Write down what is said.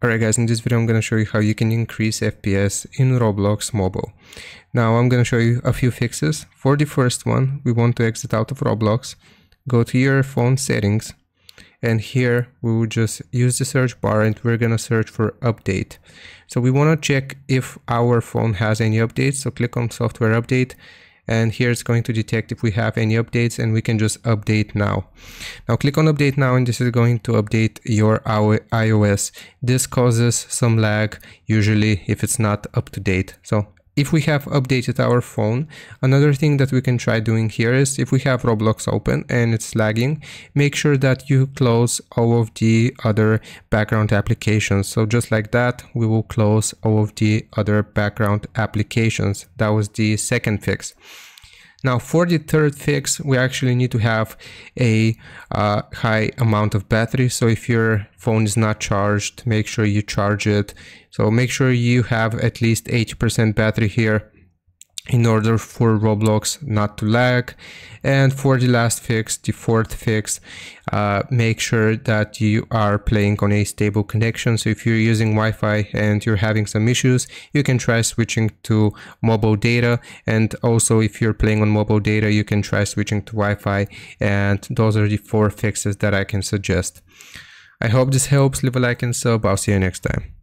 Alright guys, in this video I'm going to show you how you can increase FPS in Roblox mobile. Now I'm going to show you a few fixes. For the first one, we want to exit out of Roblox, go to your phone settings, and here we will just use the search bar and we're going to search for update. So we want to check if our phone has any updates, so click on software update. And here it's going to detect if we have any updates, and we can just update now. Now click on update now, and this is going to update your iOS. This causes some lag usually if it's not up to date. So if we have updated our phone, another thing that we can try doing here is if we have Roblox open and it's lagging, make sure that you close all of the other background applications. So just like that, we will close all of the other background applications. That was the second fix. Now for the third fix, we actually need to have a high amount of battery. So if your phone is not charged, make sure you charge it. So make sure you have at least 80% battery here in order for Roblox not to lag. And for the last fix, the fourth fix, make sure that you are playing on a stable connection. So if you're using Wi-Fi and you're having some issues, you can try switching to mobile data. And also if you're playing on mobile data, you can try switching to Wi-Fi. And those are the 4 fixes that I can suggest. I hope this helps. Leave a like and sub. I'll see you next time.